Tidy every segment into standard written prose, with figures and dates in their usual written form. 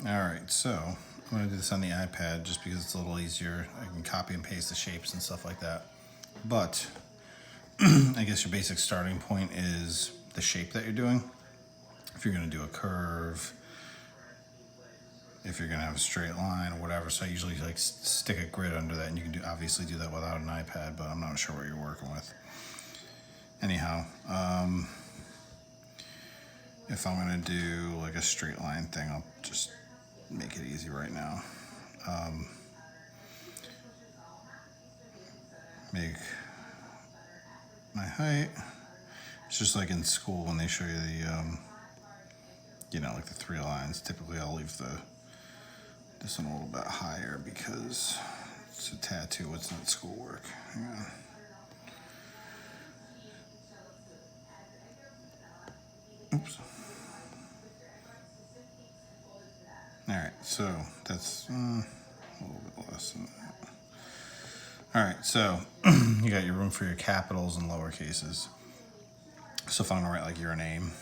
All right, so I'm going to do this on the iPad just because it's a little easier. I can copy and paste the shapes and stuff like that. But I guess your basic starting point is the shape that you're doing. If you're going to do a curve, if you're going to have a straight line or whatever. So I usually like stick a grid under that, and you can obviously do that without an iPad, but I'm not sure what you're working with. Anyhow, if I'm going to do like a straight line thing, I'll just make it easy right now. Make my height. It's just like in school when they show you the, like the 3 lines. Typically, I'll leave this one a little bit higher because it's a tattoo. It's not schoolwork. Hang on. Oops. All right, so that's a little bit less than that. All right, so you got your room for your capitals and lower cases. So if I'm gonna write like your name,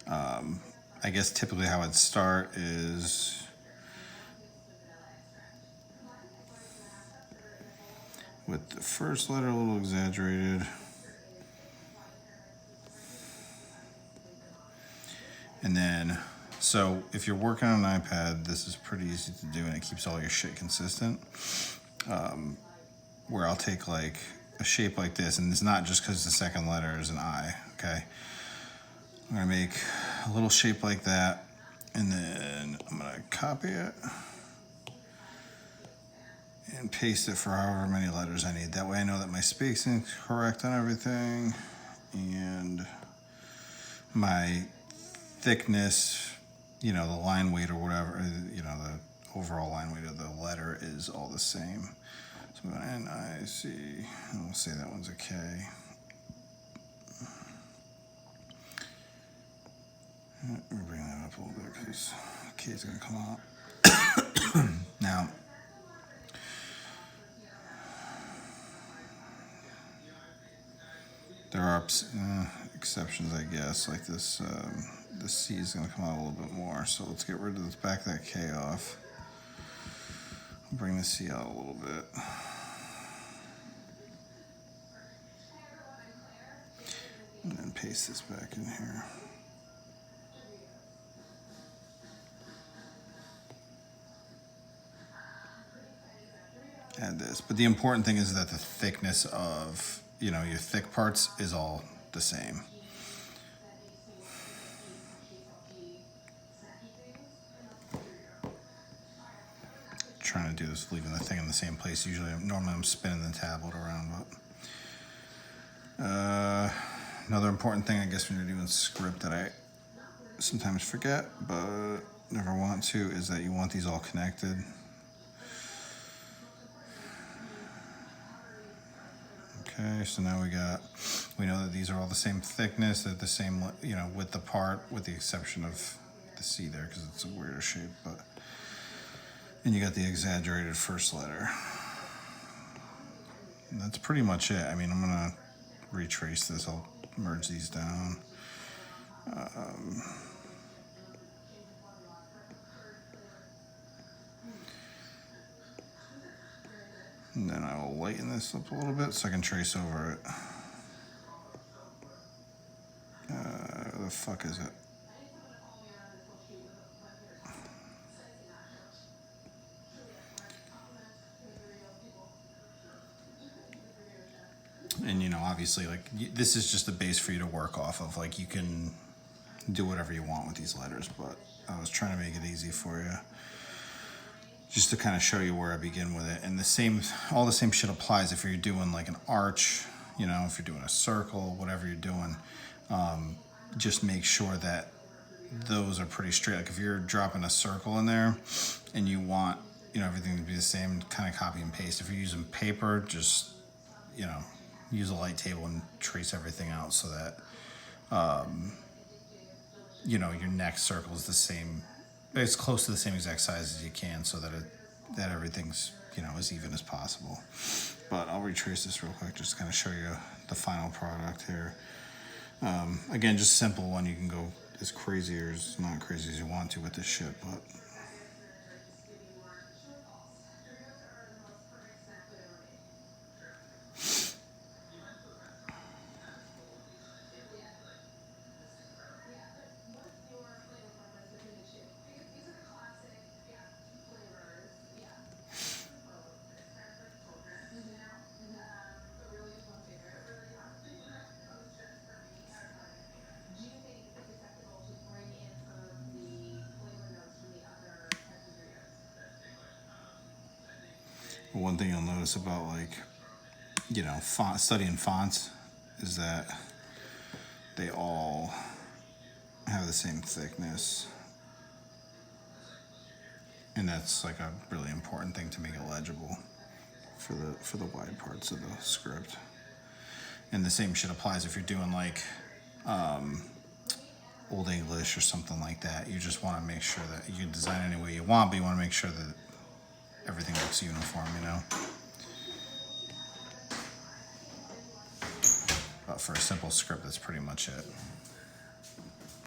I guess typically how I'd start is with the first letter a little exaggerated. And then, so if you're working on an iPad, this is pretty easy to do and it keeps all your shit consistent. Where I'll take like a shape like this, and it's not just because the second letter is an I, okay? I'm gonna make a little shape like that, and then I'm gonna copy it and paste it for however many letters I need. That way I know that my spacing's correct on everything, and my thickness, the line weight or whatever, the overall line weight of the letter is all the same. So I'm going to N-I-C, and we'll say that one's a K. We'll bring that up a little bit because K is going to come out. Now, there are exceptions, I guess, like this. The C is going to come out a little bit more, so let's get rid of this, back that K off. Bring the C out a little bit. And then paste this back in here. Add this. But the important thing is that the thickness of, your thick parts is all the same. Trying to do this, leaving the thing in the same place. Normally I'm spinning the tablet around, but another important thing, I guess, when you're doing script that I sometimes forget, but never want to, is that you want these all connected. Okay, so now we know that these are all the same thickness, they're the same, width apart, with the exception of the C there, because it's a weirder shape, but. And you got the exaggerated first letter. And that's pretty much it. I mean, I'm gonna retrace this. I'll merge these down. And then I will lighten this up a little bit so I can trace over it. Where the fuck is it? And obviously, like, this is just a base for you to work off of. Like, you can do whatever you want with these letters, but I was trying to make it easy for you, just to kind of show you where I begin with it. And all the same shit applies if you're doing like an arch, if you're doing a circle, whatever you're doing. Just make sure that those are pretty straight. Like if you're dropping a circle in there and you want, everything to be the same, kind of copy and paste. If you're using paper, just, use a light table and trace everything out so that, your next circle is the same, it's close to the same exact size as you can, so that everything's, as even as possible. But I'll retrace this real quick just to kind of show you the final product here. Again, just simple one. You can go as crazy or as not crazy as you want to with this shit, but One thing you'll notice about studying fonts is that they all have the same thickness. And that's like a really important thing to make it legible for the wide parts of the script. And the same shit applies if you're doing like Old English or something like that. You just want to make sure that you can design any way you want, but you want to make sure that everything looks uniform, But for a simple script, that's pretty much it.